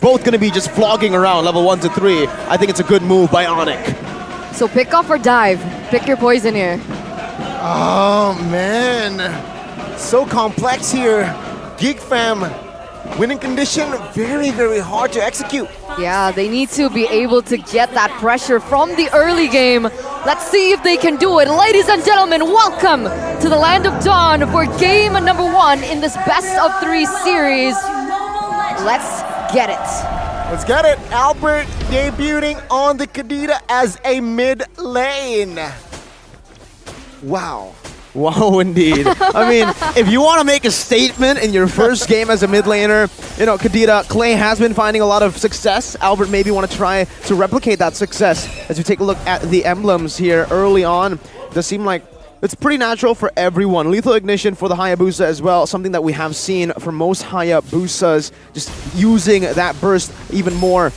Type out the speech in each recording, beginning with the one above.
Both going to be just flogging around level 1 to 3. I think it's a good move by ONIC. So pick off or dive. Pick your poison here. Oh, man. So complex here. GEEK fam. Winning condition, very, very hard to execute. Yeah, they need to be able to get that pressure from the early game. Let's see if they can do it. Ladies and gentlemen, welcome to the Land of Dawn for game number 1 in this best of 3 series. Let's get it. Let's get it. Albert debuting on the Kadita as a mid lane. Wow. Wow, indeed. I mean, if you want to make a statement in your first game as a mid laner, you know, Kadita, Clay has been finding a lot of success. Albert maybe want to try to replicate that success. As you take a look at the emblems here early on, it does seem like it's pretty natural for everyone. Lethal Ignition for the Hayabusa as well, something that we have seen for most Hayabusas, just using that burst even more.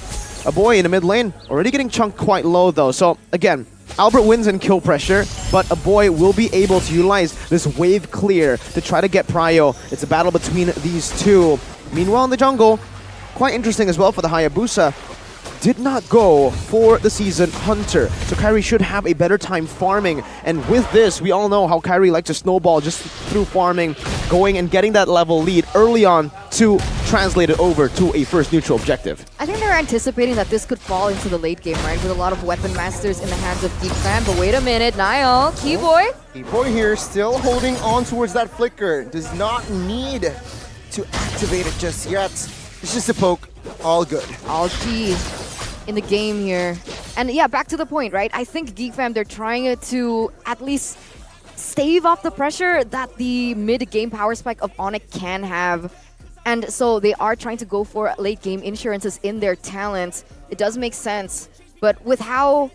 A boy in the mid lane, already getting chunked quite low though. So again, Albert wins in kill pressure, but a boy will be able to utilize this wave clear to try to get prio. It's a battle between these two. Meanwhile in the jungle, quite interesting as well for the Hayabusa. Did not go for the Season Hunter. So Kairi should have a better time farming. And with this, we all know how Kairi likes to snowball just through farming, going and getting that level lead early on to translate it over to a first neutral objective. I think they're anticipating that this could fall into the late game, right? With a lot of weapon masters in the hands of GEEK fam. But wait a minute, Niall, Keyboy. Keyboy here still holding on towards that flicker. Does not need to activate it just yet. It's just a poke. All good. All G in the game here. And yeah, back to the point, right? I think GEEK fam, they're trying to at least stave off the pressure that the mid-game power spike of ONIC can have. And so they are trying to go for late-game insurances in their talents. It does make sense. But with how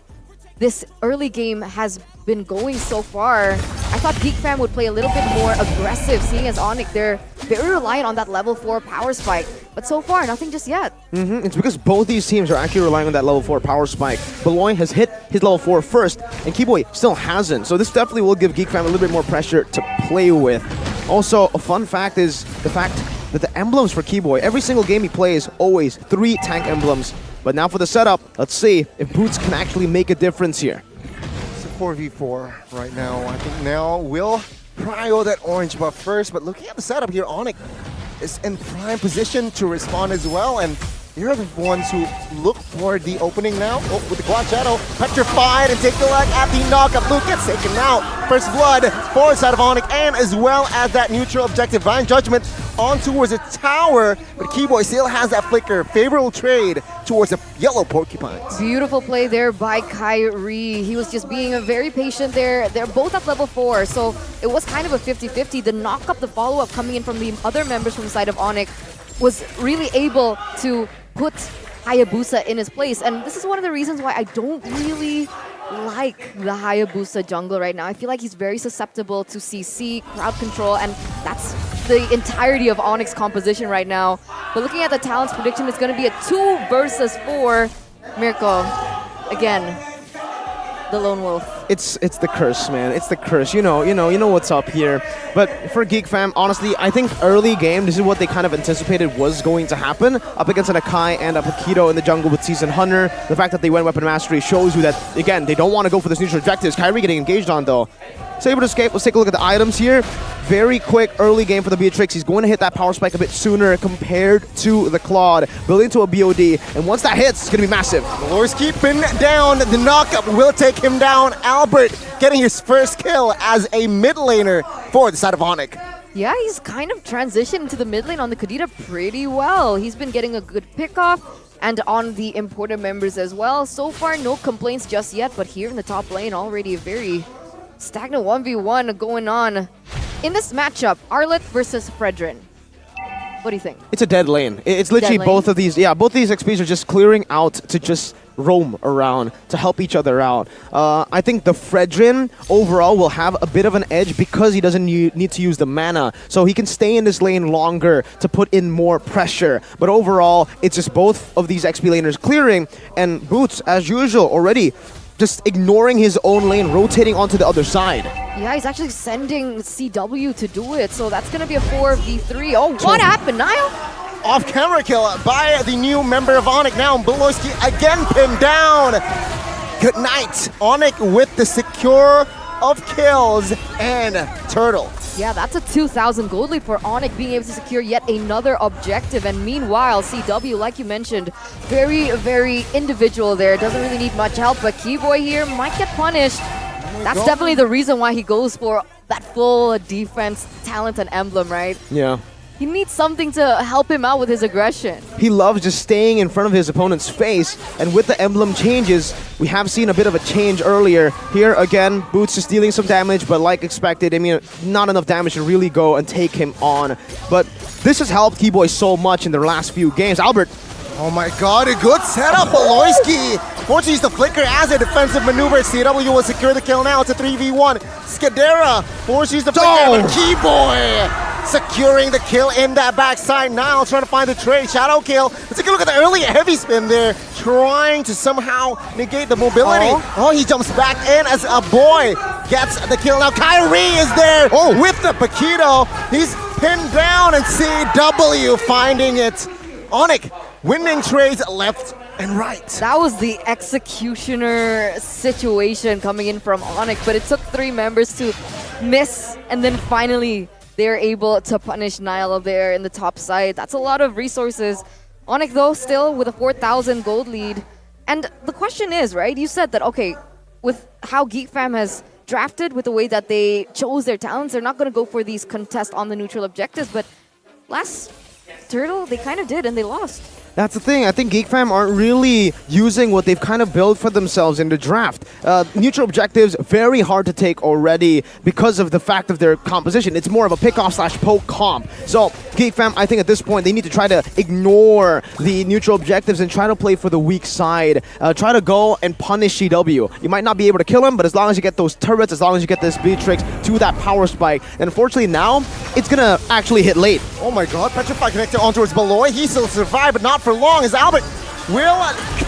this early game has been going so far, I thought GEEK fam would play a little bit more aggressive, seeing as ONIC, they're very reliant on that level 4 power spike. But so far, nothing just yet. It's because both these teams are actually relying on that level 4 power spike. Beloy has hit his level 4 first, and Keyboy still hasn't. So this definitely will give GEEK fam a little bit more pressure to play with. Also, a fun fact is the fact that the emblems for Keyboy, every single game he plays, always 3 tank emblems. But now for the setup, let's see if Boots can actually make a difference here. It's a 4v4 right now. I think now will prio that orange buff first, but looking at the setup here, ONIC is in prime position to respond as well, and you're the ones who look for the opening now. Oh, with the Quad Shadow, petrified, and take a look at the knockup. Luke gets taken out. First blood for the side of ONIC, and as well as that neutral objective. Divine Judgment on towards a tower, but Keyboy still has that flicker. Favorable trade towards the yellow porcupines. Beautiful play there by Kairi. He was just being very patient there. They're both at level 4, so it was kind of a 50-50. The knock-up, the follow-up coming in from the other members from the side of ONIC was really able to put Hayabusa in his place. And this is one of the reasons why I don't really like the Hayabusa jungle right now. I feel like he's very susceptible to CC, crowd control, and that's the entirety of ONIC's composition right now. But looking at the talents prediction, it's going to be a 2 versus 4. Mirko, again, the lone wolf. It's the curse, man. It's the curse. You know what's up here. But for GEEK fam, honestly, I think early game, this is what they kind of anticipated was going to happen. Up against an Akai and a Paquito in the jungle with Season Hunter. The fact that they went Weapon Mastery shows you that, again, they don't want to go for this neutral objectives. Kairi getting engaged on, though. So able to escape. Let's take a look at the items here. Very quick early game for the Beatrix. He's going to hit that power spike a bit sooner compared to the Claude. Building to a BOD. And once that hits, it's going to be massive. Lord's keeping down. The knockup will take him down. Albert getting his first kill as a mid laner for the side of ONIC. Yeah, he's kind of transitioned into the mid lane on the Kadita pretty well. He's been getting a good pickoff and on the important members as well. So far, no complaints just yet, but here in the top lane, already a very stagnant 1v1 going on. In this matchup, Arleth versus Fredrin. What do you think? It's a dead lane. It's literally both of these. Yeah, both these XPs are just clearing out to just roam around to help each other out. I think the Fredrin overall will have a bit of an edge because he doesn't need to use the mana. So he can stay in this lane longer to put in more pressure. But overall, it's just both of these XP laners clearing. And Boots, as usual, already just ignoring his own lane, rotating onto the other side. Yeah, he's actually sending CW to do it, so that's going to be a 4v3. Oh, what happened, Niall? Off-camera kill by the new member of ONIC now. Beloski again pinned down. Good night. ONIC with the secure of kills and Turtle. Yeah, that's a 2,000 gold lead for ONIC being able to secure yet another objective. And meanwhile, CW, like you mentioned, very, very individual there. Doesn't really need much help, but Keyboy here might get punished. That's definitely the reason why he goes for that full defense talent and emblem, right? Yeah. He needs something to help him out with his aggression. He loves just staying in front of his opponent's face, and with the emblem changes, we have seen a bit of a change earlier. Here again, Boots is dealing some damage, but like expected, I mean, not enough damage to really go and take him on. But this has helped Keyboy so much in their last few games. Albert. Oh my god, a good setup, Beloski. Fortunately, used the flicker as a defensive maneuver. CW will secure the kill now. It's a 3v1. Skadera forces use the flicker, but Keyboy securing the kill in that backside. Now trying to find the trade. Shadow kill. Let's take a look at the early heavy spin there. Trying to somehow negate the mobility. Oh, he jumps back in as a boy gets the kill. Now Kyrie is there with the Paquito. He's pinned down and CW finding it. ONIC winning trades left and right. That was the executioner situation coming in from ONIC, but it took 3 members to miss, and then finally they're able to punish Niall there in the top side. That's a lot of resources. ONIC, though, still with a 4,000 gold lead. And the question is, right, you said that, okay, with how GEEK Fam has drafted, with the way that they chose their talents, they're not going to go for these contests on the neutral objectives, but last Turtle, they kind of did, and they lost. That's the thing. I think GEEK Fam aren't really using what they've kind of built for themselves in the draft. Neutral objectives, very hard to take already because of the fact of their composition. It's more of a pick-off/poke comp. So GEEK Fam, I think at this point, they need to try to ignore the neutral objectives and try to play for the weak side. Try to go and punish CW. You might not be able to kill him, but as long as you get those turrets, as long as you get this Beatrix to that power spike, and unfortunately now, it's going to actually hit late. Oh my god, Petrify connected on towards Beloy. He still survived, but not for long, as Albert will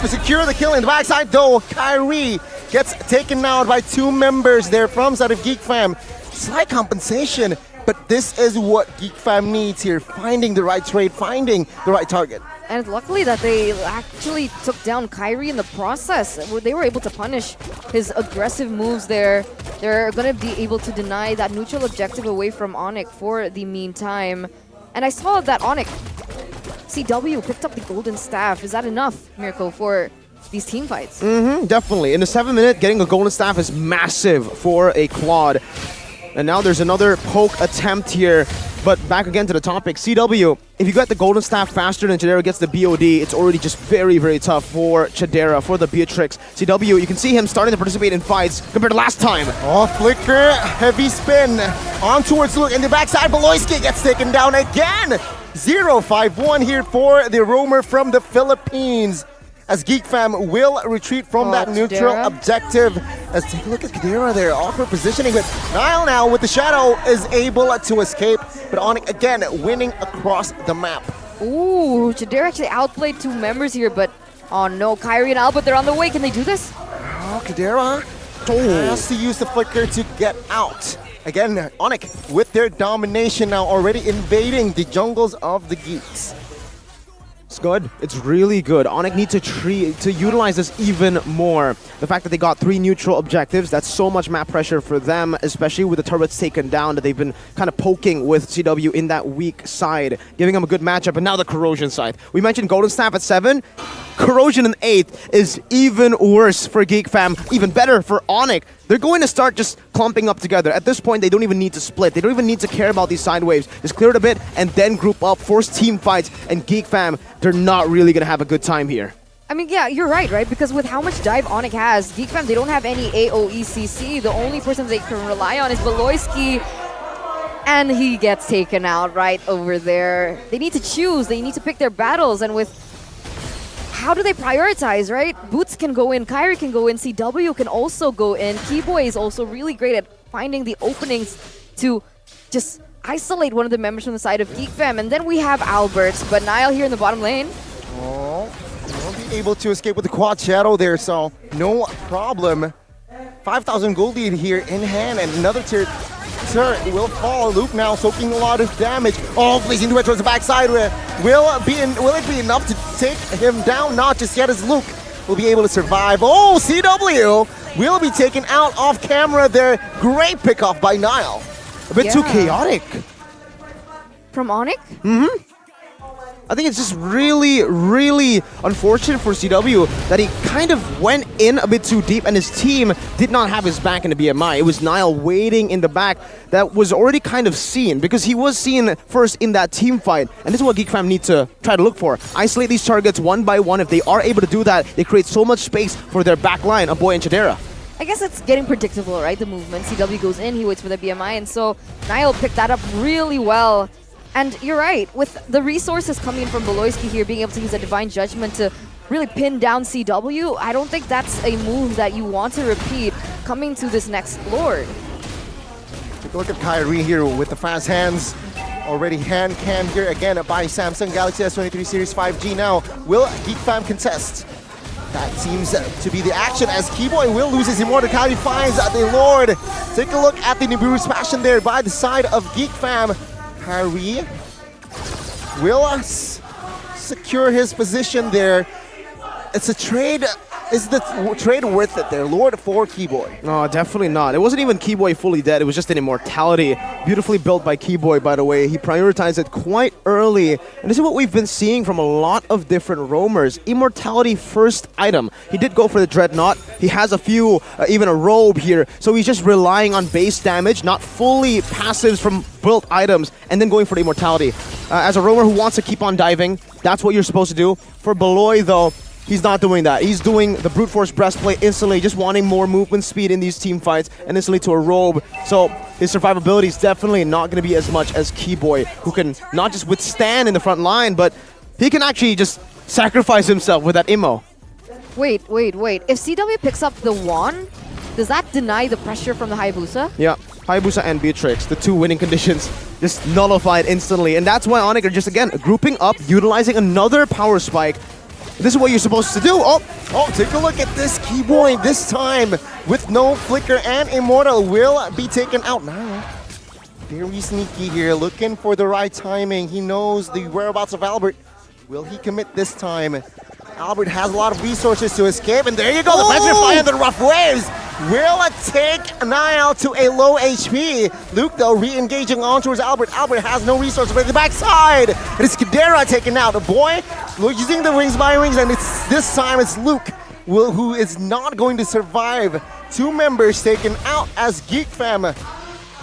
secure the kill in the backside, though Kyrie gets taken out by 2 members there from side of GEEK Fam. Slight compensation, but this is what GEEK Fam needs here, finding the right trade, finding the right target. And luckily that they actually took down Kyrie in the process. They were able to punish his aggressive moves there. They're going to be able to deny that neutral objective away from ONIC for the meantime. And I saw that ONIC CW picked up the golden staff. Is that enough, Mirko, for these team fights? Definitely. In the 7 minute, getting a golden staff is massive for a Claude. And now there's another poke attempt here. But back again to the topic, CW, if you get the golden staff faster than Chadera gets the BOD, it's already just very, very tough for Chadera, for the Beatrix. CW, you can see him starting to participate in fights compared to last time. Oh, flicker, heavy spin, on towards Luke, and the backside, Beloyski gets taken down again. 0-5-1 here for the roamer from the Philippines, as GEEK Fam will retreat from that neutral objective. Let's take a look at Kadira there, awkward positioning, but Niall now with the shadow is able to escape, but ONIC again winning across the map. Ooh, Chadera actually outplayed 2 members here, but oh no, Kyrie and Albert, they're on the way. Can they do this? Oh, Kadira has to use the flicker to get out. Again, ONIC with their domination now already invading the jungles of the Geeks. It's good. It's really good. ONIC need to utilize this even more. The fact that they got 3 neutral objectives, that's so much map pressure for them, especially with the turrets taken down, that they've been kind of poking with CW in that weak side, giving them a good matchup. And now the Corrosion side. We mentioned Golden Staff at 7. Corrosion in 8th is even worse for GEEK Fam, even better for ONIC. They're going to start just clumping up together. At this point, they don't even need to split. They don't even need to care about these side waves. Just clear it a bit and then group up, force team fights, and GEEK Fam, they're not really going to have a good time here. I mean, yeah, you're right? Because with how much dive ONIC has, GEEK Fam, they don't have any AOE/CC. The only person they can rely on is Beloyski, and he gets taken out right over there. They need to choose. They need to pick their battles, and with how do they prioritize, right? Boots can go in, Kyrie can go in, CW can also go in. Keyboy is also really great at finding the openings to just isolate one of the members from the side of GEEK Fam. And then we have Albert, but Niall here in the bottom lane. Oh, will be able to escape with the quad shadow there, so no problem. 5,000 gold lead here in hand, and another turret will fall. Luke now soaking a lot of damage. Oh, placing the red towards the backside. Will it be enough to take him down? Not just yet, as Luke will be able to survive. Oh, CW will be taken out off camera there. Great pickoff by Niall. A bit too chaotic. From ONIC? I think it's just really, really unfortunate for CW that he kind of went in a bit too deep and his team did not have his back in the BMI. It was Niall waiting in the back that was already kind of seen, because he was seen first in that team fight. And this is what GEEK fam need to try to look for. Isolate these targets one by one. If they are able to do that, they create so much space for their back line, Aboy and Chidera. I guess it's getting predictable, right? The movement. CW goes in, he waits for the BMI, and so Niall picked that up really well. And you're right, with the resources coming in from Beloyski here, being able to use a Divine Judgment to really pin down CW, I don't think that's a move that you want to repeat coming to this next Lord. Take a look at Kyrie here with the fast hands. Already hand cam here again by Samsung Galaxy S23 Series 5G now. Will GEEK fam contest? That seems to be the action, as Keyboy will lose his immortality, finds the Lord. Take a look at the Nibiru's passion there by the side of GEEK fam. Kyrie will secure his position there. It's a trade. Is the trade worth it there, Lord, for Keyboy? No, definitely not. It wasn't even Keyboy fully dead. It was just an immortality. Beautifully built by Keyboy, by the way. He prioritized it quite early. And this is what we've been seeing from a lot of different roamers. Immortality first item. He did go for the Dreadnought. He has a few, even a robe here. So he's just relying on base damage, not fully passives from built items, and then going for the immortality. As a roamer who wants to keep on diving, that's what you're supposed to do. For Beloy, though, he's not doing that. He's doing the brute force breastplate instantly, just wanting more movement speed in these team fights, and instantly to a robe. So his survivability is definitely not going to be as much as Keyboy, who can not just withstand in the front line, but he can actually just sacrifice himself with that immo. Wait. If CW picks up the wand, does that deny the pressure from the Hayabusa? Yeah, Hayabusa and Beatrix, the two winning conditions, just nullified instantly. And that's why ONIC are just, again, grouping up, utilizing another power spike. This is what you're supposed to do. Oh, take a look at this Keyboy. This time, with no flicker and Immortal, will be taken out now. Very sneaky here, looking for the right timing. He knows the whereabouts of Albert. Will he commit this time? Albert has a lot of resources to escape, and there you go, the Petrify and the Rough Waves will take Niall to a low HP. Luke, though, re-engaging on towards Albert. Albert has no resources, but the backside, it is Kadera taken out. Boy, using the Wings by Wings, and this time it's Luke who is not going to survive. Two members taken out as GEEK fam.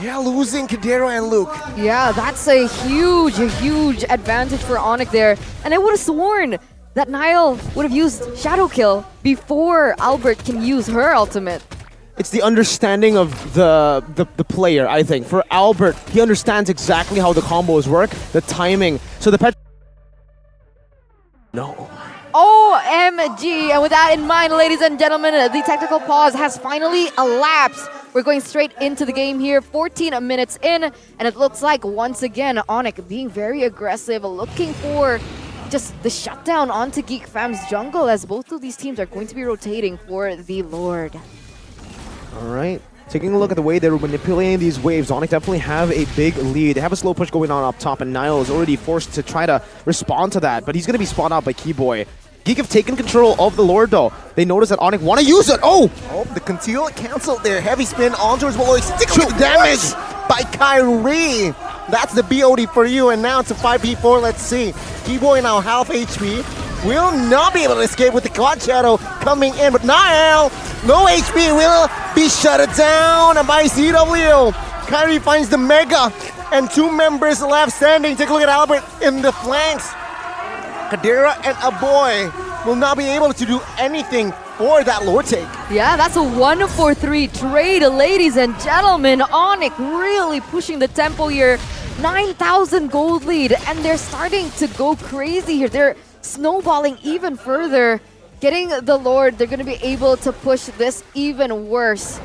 Yeah, losing Kadera and Luke. Yeah, that's a huge advantage for ONIC there. And I would have sworn that Niall would have used Shadow Kill before Albert can use her ultimate. It's the understanding of the player, I think. For Albert, he understands exactly how the combos work, the timing. So the No. OMG! And with that in mind, ladies and gentlemen, the technical pause has finally elapsed. We're going straight into the game here, 14 minutes in, and it looks like, once again, ONIC being very aggressive, looking for just the shutdown onto GEEK fam's jungle, as both of these teams are going to be rotating for the Lord. All right. Taking a look at the way they're manipulating these waves, ONIC definitely have a big lead. They have a slow push going on up top, and Niall is already forced to try to respond to that, but he's going to be spotted out by Keyboy. GEEK have taken control of the Lord, though. They notice that ONIC want to use it. Oh, the conceal canceled there. Heavy spin on towards Beloy. Stick damage by Kyrie. That's the BOD for you, and now it's a 5v4. Let's see. Keyboy now half HP. Will not be able to escape with the quad shadow coming in, but Niall, no HP, will be shut down by CW. Kyrie finds the Mega, and two members left standing. Take a look at Albert in the flanks. Kadera and Aboy will not be able to do anything for that Lord take. Yeah, that's a 1-4-3 trade, ladies and gentlemen. ONIC really pushing the tempo here. 9,000 gold lead, and they're starting to go crazy here. They're snowballing even further. Getting the Lord, they're going to be able to push this even worse.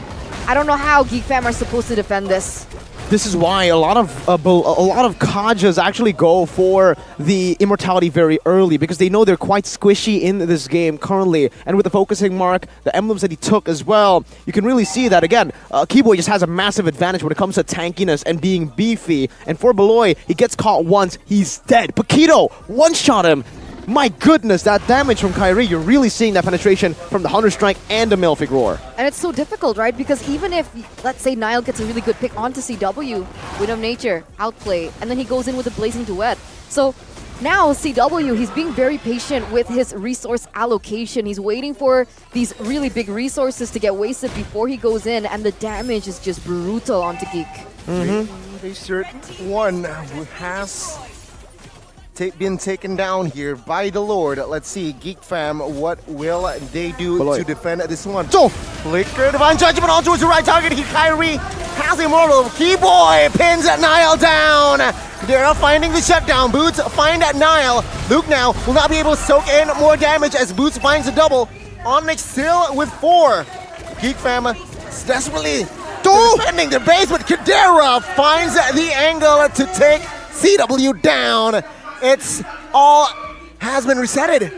I don't know how GEEK fam are supposed to defend this. this is why a lot of Kajas actually go for the immortality very early, because they know they're quite squishy in this game currently. And with the focusing mark, the emblems that he took as well, you can really see that again. Keyboy just has a massive advantage when it comes to tankiness and being beefy. And for Beloy, he gets caught once, he's dead. Paquito one-shot him. My goodness, that damage from Kyrie, you're really seeing that penetration from the Hunter Strike and the Malefic Roar. And it's so difficult, right? Because even if, let's say, Nile gets a really good pick onto CW, Wind of Nature, outplay, and then he goes in with a Blazing Duet. So now CW, he's being very patient with his resource allocation. He's waiting for these really big resources to get wasted before he goes in, and the damage is just brutal onto Geek. Insert one who has been taken down here by the Lord. Let's see, Geek Fam, what will they do to defend this one? So, Flicker, Divine Judgment on towards the right target. Kyrie has Immortal. Keyboy pins Nile down. They're finding the shutdown. Boots find Nile. Luke now will not be able to soak in more damage as Boots finds a double. ONIC still with 4. Geek Fam desperately defending their base, but Kadera finds the angle to take CW down. It's all has been resetted.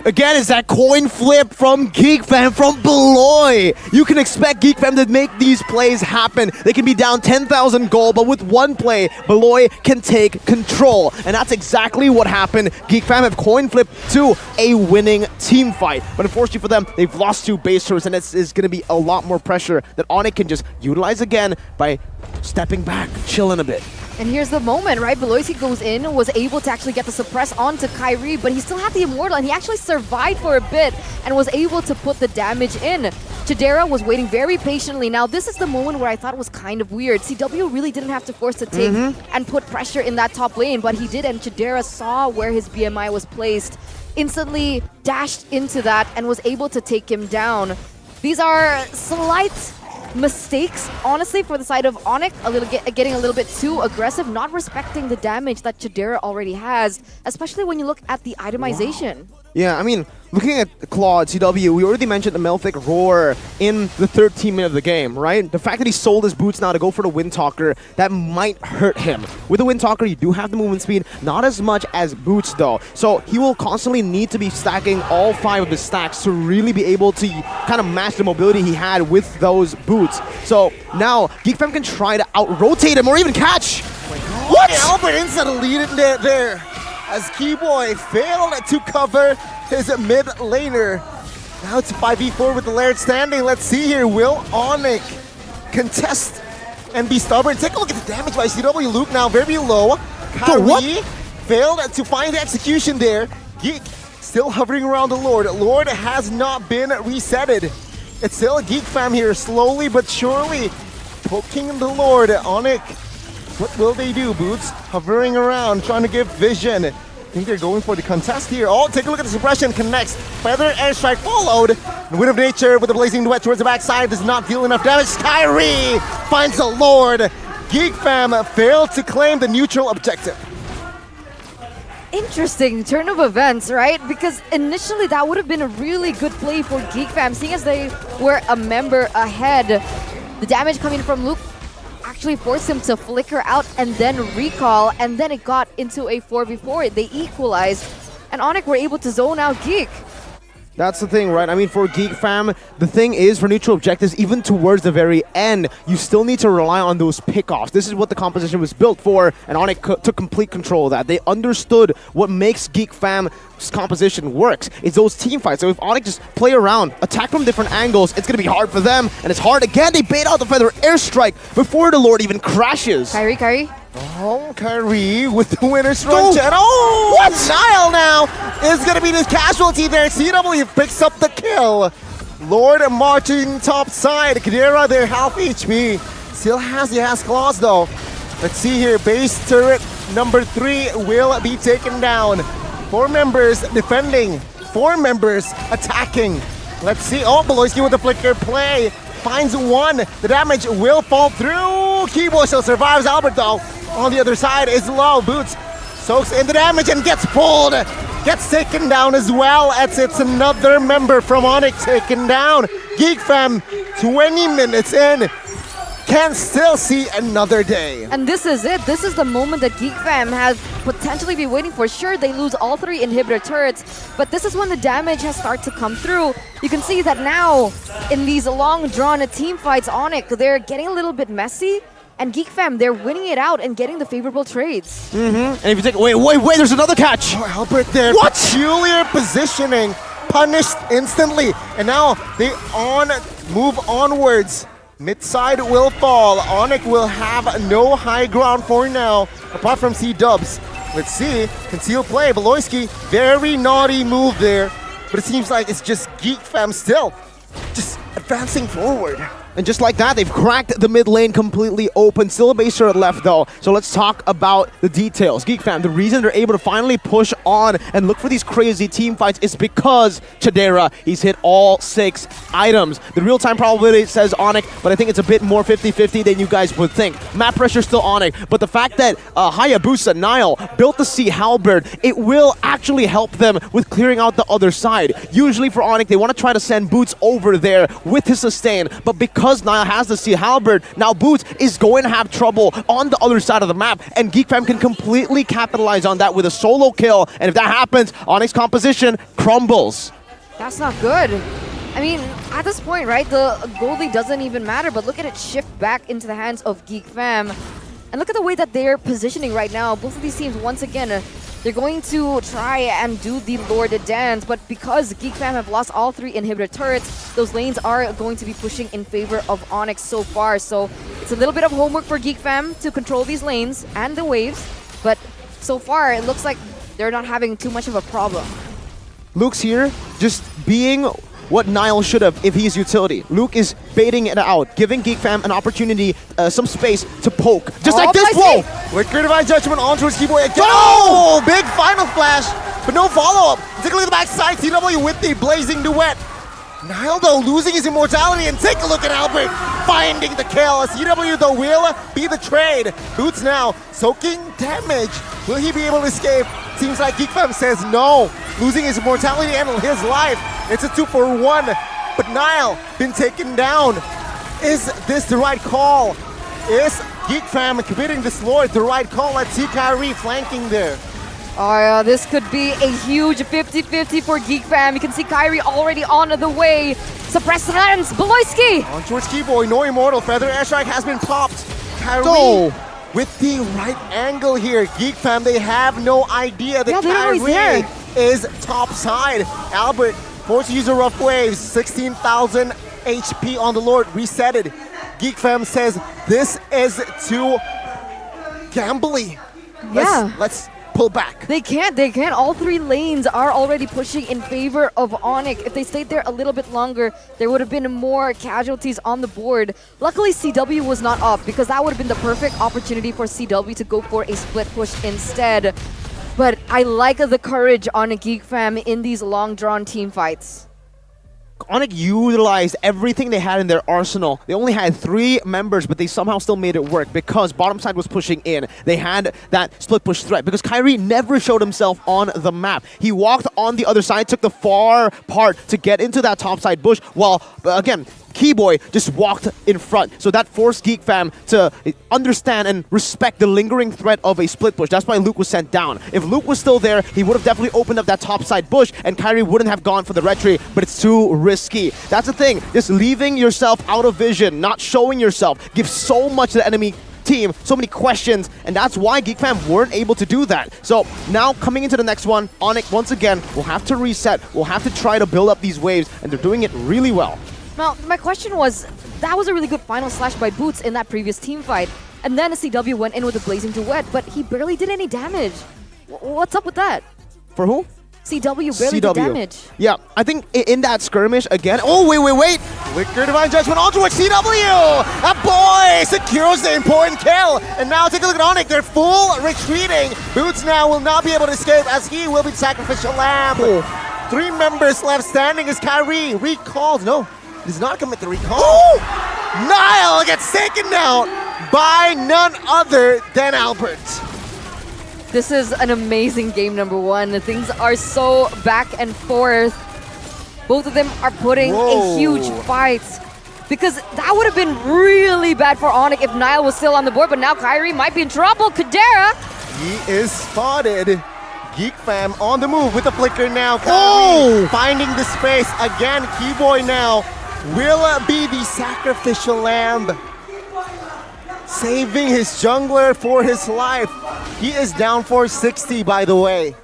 Again, it's that coin flip from Geek Fam, from Beloy. You can expect Geek Fam to make these plays happen. They can be down 10,000 gold, but with one play, Beloy can take control. And that's exactly what happened. Geek Fam have coin flipped to a winning team fight. But unfortunately for them, they've lost 2 base turrets, and it's going to be a lot more pressure that ONIC can just utilize again by stepping back, chilling a bit. And here's the moment, right? Beloyski goes in, was able to actually get the suppress onto Kyrie, but he still had the Immortal, and he actually survived for a bit and was able to put the damage in. Chidera was waiting very patiently. Now, this is the moment where I thought was kind of weird. CW really didn't have to force the take and put pressure in that top lane, but he did, and Chidera saw where his BMI was placed, instantly dashed into that, and was able to take him down. These are slight mistakes, honestly, for the side of ONIC, getting a little bit too aggressive, not respecting the damage that Chidera already has, especially when you look at the itemization. Yeah, I mean, looking at Claude, CW, we already mentioned the Malefic Roar in the 13th minute of the game, right? The fact that he sold his boots now to go for the Windtalker, that might hurt him. With the Windtalker, you do have the movement speed, not as much as boots though. So he will constantly need to be stacking all 5 of his stacks to really be able to kind of match the mobility he had with those boots. So now, Geek Fam can try to out-rotate him or even catch. What? Albert inside lead it there. As Keyboy failed to cover his mid laner. Now it's 5v4 with the Laird standing. Let's see here. Will ONIC contest and be stubborn? Take a look at the damage by CW. Luke now very low. Kyrie failed to find the execution there. Geek still hovering around the Lord. Lord has not been resetted. It's still a Geek Fam here, slowly but surely poking the Lord. ONIC, what will they do? Boots hovering around, trying to give vision. I think they're going for the contest here. Oh, take a look at the suppression. Connects. Feather airstrike followed. And Wind of Nature with the Blazing Duet towards the backside does not deal enough damage. Kyrie finds the Lord. Geek Fam failed to claim the neutral objective. Interesting turn of events, right? Because initially that would have been a really good play for Geek Fam, seeing as they were a member ahead. The damage coming from Luke actually forced him to flicker out and then recall, and then it got into a 4v4. They equalized, and ONIC were able to zone out Geek. That's the thing, right? I mean, for Geek Fam, the thing is, for neutral objectives, even towards the very end, you still need to rely on those pickoffs. This is what the composition was built for, and ONIC took complete control of that. They understood what makes Geek Fam's composition works. It's those team fights. So if ONIC just play around, attack from different angles, it's going to be hard for them, and it's hard. Again, they bait out the Feather Airstrike before the Lord even crashes. Kyrie. Oh, Kyrie with the winner's run. Oh, what? Nile now is going to be the casualty there. CW picks up the kill. Lord marching top side. Kadera, their half HP. Still has the ass claws though. Let's see here. Base turret number 3 will be taken down. 4 members defending. 4 members attacking. Let's see. Oh, Beloyski with the flicker play. Finds one. The damage will fall through. Keyboy still survives. Albert though on the other side is low. Boots soaks in the damage and gets pulled. Gets taken down as well as it's another member from ONIC taken down. Geek Fam 20 minutes in. can still see another day. And this is it. This is the moment that GEEK Fam has potentially been waiting for. Sure, they lose all 3 inhibitor turrets, but this is when the damage has started to come through. You can see that now, in these long drawn team fights, ONIC, they're getting a little bit messy. And GEEK Fam, they're winning it out and getting the favorable trades. And if you take, wait, there's another catch. Oh, Albert there. What? Peculiar positioning. Punished instantly. And now they move onwards. Mid-side will fall. ONIC will have no high ground for now, apart from C-dubs. Let's see. Concealed play. Beloyski, very naughty move there. But it seems like it's just GEEK Fam still just advancing forward. And just like that, they've cracked the mid lane completely open. Still a base turret left though. So let's talk about the details. GEEK Fam, the reason they're able to finally push on and look for these crazy team fights is because Chidera, he's hit all 6 items. The real-time probability says ONIC, but I think it's a bit more 50-50 than you guys would think. Map pressure still ONIC, but the fact that Hayabusa, Nile, built the Sea Halberd, it will actually help them with clearing out the other side. Usually for ONIC, they want to try to send Boots over there with his sustain, but because Nile has the Sea Halberd, now Boots is going to have trouble on the other side of the map, and GEEK Fam can completely capitalize on that with a solo kill, and if that happens, ONIC's composition crumbles. That's not good. I mean, at this point, right, the goalie doesn't even matter, but look at it shift back into the hands of GEEK Fam. And look at the way that they're positioning right now. Both of these teams, once again, they're going to try and do the Lord dance, but because GEEK Fam have lost all 3 inhibitor turrets, those lanes are going to be pushing in favor of ONIC so far. So it's a little bit of homework for GEEK Fam to control these lanes and the waves, but so far it looks like they're not having too much of a problem. Luke's here, just being what Nile should have if he's utility. Luke is baiting it out, giving GEEK Fam an opportunity, some space to poke. Just like this, whoa! Wicked Divine Judgment on towards Keyboy again. Oh! Big final flash, but no follow-up. Take a look at the backside, CW with the blazing duet. Nile, though, losing his immortality, and take a look at Albert finding the kill. CW, though, will be the trade. Boots now soaking damage. Will he be able to escape? Seems like GEEK Fam says no. Losing his immortality and his life. It's a 2-for-1. But Nile been taken down. Is this the right call? Is GEEK Fam committing this Lord the right call? Let's see Kyrie flanking there. Oh yeah, this could be a huge 50-50 for GEEK Fam. You can see Kyrie already on the way. Suppressed hands, Beloyski! On towards Keyboy, no immortal. Feather airstrike has been popped. Kyrie with the right angle here. GEEK Fam, they have no idea that Kyrie is top side. Albert forced to use a rough waves. 16,000 HP on the Lord. Reset it. GEEK Fam says this is too gambly. Yeah. Let's pull back. They can't. All 3 lanes are already pushing in favor of ONIC. If they stayed there a little bit longer, there would have been more casualties on the board. Luckily, CW was not up because that would have been the perfect opportunity for CW to go for a split push instead. But I like the courage on GEEK Fam in these long-drawn team fights. ONIC utilized everything they had in their arsenal. They only had 3 members, but they somehow still made it work because bottom side was pushing in. They had that split push threat because Kyrie never showed himself on the map. He walked on the other side, took the far part to get into that top side bush, while, again, Keyboy just walked in front. So that forced GEEK Fam to understand and respect the lingering threat of a split push. That's why Luke was sent down. If Luke was still there, he would have definitely opened up that top side bush and Kyrie wouldn't have gone for the retry, but it's too risky. That's the thing. Just leaving yourself out of vision, not showing yourself, gives so much to the enemy team, so many questions, and that's why GEEK Fam weren't able to do that. So now coming into the next one, ONIC once again will have to reset, will have to try to build up these waves, and they're doing it really well. Now, my question was, that was a really good final slash by Boots in that previous team fight, and then CW went in with a blazing duet, but he barely did any damage. What's up with that? For who? CW barely did damage. Yeah, I think in that skirmish again. Oh, wait. Wicked Divine Judgment on towards CW. A boy secures the important kill. And now take a look at ONIC. They're full retreating. Boots now will not be able to escape as he will be the sacrificial lamb. 3 members left standing as Kyrie recalls. No, does not commit the recall. Oh! Nile gets taken down by none other than Albert. This is an amazing game number 1. Things are so back and forth. Both of them are putting a huge fight. because that would have been really bad for ONIC if Niall was still on the board, but now Kyrie might be in trouble. Kadera! He is spotted. Geek fam on the move with the flicker now. Oh! Finding the space again. Keyboy now will be the sacrificial lamb, saving his jungler for his life. He is down for 60, by the way.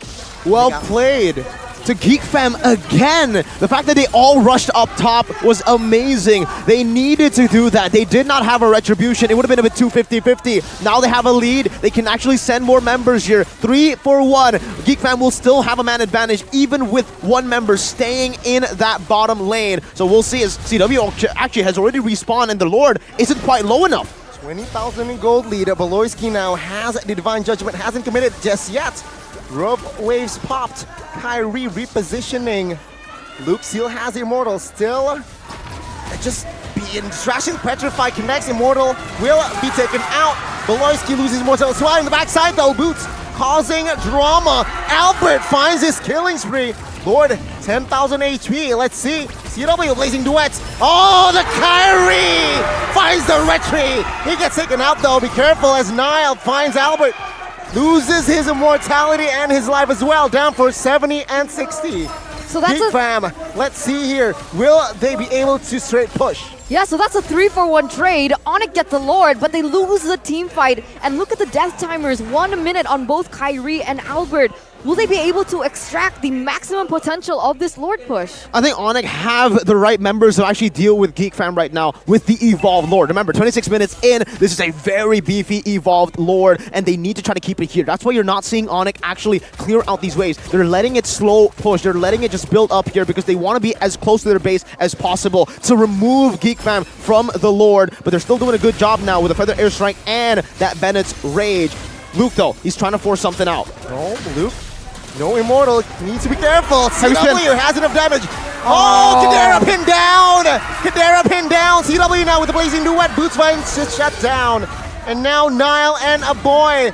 Well played to Geek Fam again. The fact that they all rushed up top was amazing. They needed to do that. They did not have a retribution. It would have been a bit too 50-50. Now they have a lead. They can actually send more members here. 3 for 1. Geek Fam will still have a man advantage even with one member staying in that bottom lane. So we'll see as CW actually has already respawned and the Lord isn't quite low enough. 20,000 in gold lead. Beloyski now has the Divine Judgment, hasn't committed just yet. Rope waves popped. Kyrie repositioning. Luke still has Immortal. Still just being trashing. Petrified connects. Immortal will be taken out. Beloyski loses Immortal as well. In the backside though, Boots causing drama. Albert finds his killing spree. Lord, 10,000 HP. Let's see. CW blazing duets. Oh, the Kyrie finds the retry. He gets taken out though. Be careful as Niall finds Albert. Loses his immortality and his life as well, down for 70 and 60. So that's Geek Fam, let's see here. Will they be able to straight push? Yeah, so that's a 3-for-1 trade. ONIC get the Lord, but they lose the team fight. And look at the death timers, 1 minute on both Kyrie and Albert. Will they be able to extract the maximum potential of this Lord push? I think ONIC have the right members to actually deal with Geek Fam right now with the Evolved Lord. Remember, 26 minutes in, this is a very beefy Evolved Lord, and they need to try to keep it here. That's why you're not seeing ONIC actually clear out these waves. They're letting it slow push. They're letting it just build up here because they want to be as close to their base as possible to remove Geek Fam from the Lord, but they're still doing a good job now with the Feather Airstrike and that Bennett's Rage. Luke, though, he's trying to force something out. No, Luke. No Immortal, needs to be keareful. CW has enough damage. Oh, Kadera pinned down. Kadera pinned down. CW now with the blazing duet. Boots finds it shut down. And now Niall and a boy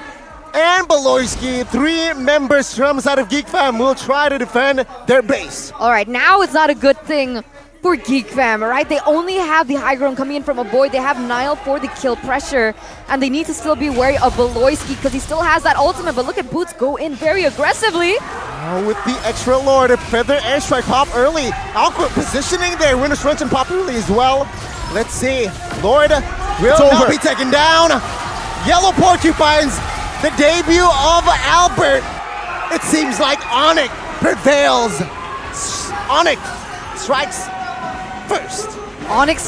and Beloyski, 3 members from side of Geek Fam will try to defend their base. All right, now it's not a good thing for Geek Fam, right? They only have the high ground coming in from a boy. They have Niall for the kill pressure, and they need to still be wary of Beloyski because he still has that ultimate, but look at Boots go in very aggressively. Now with the extra Lord, a Feather Airstrike pop early. Awkward positioning there. Winner's Crunch and pop early as well. Let's see. Lord will now be taken down. Yellow Porcupines, the debut of Albert. It seems like ONIC prevails. ONIC strikes first. ONIC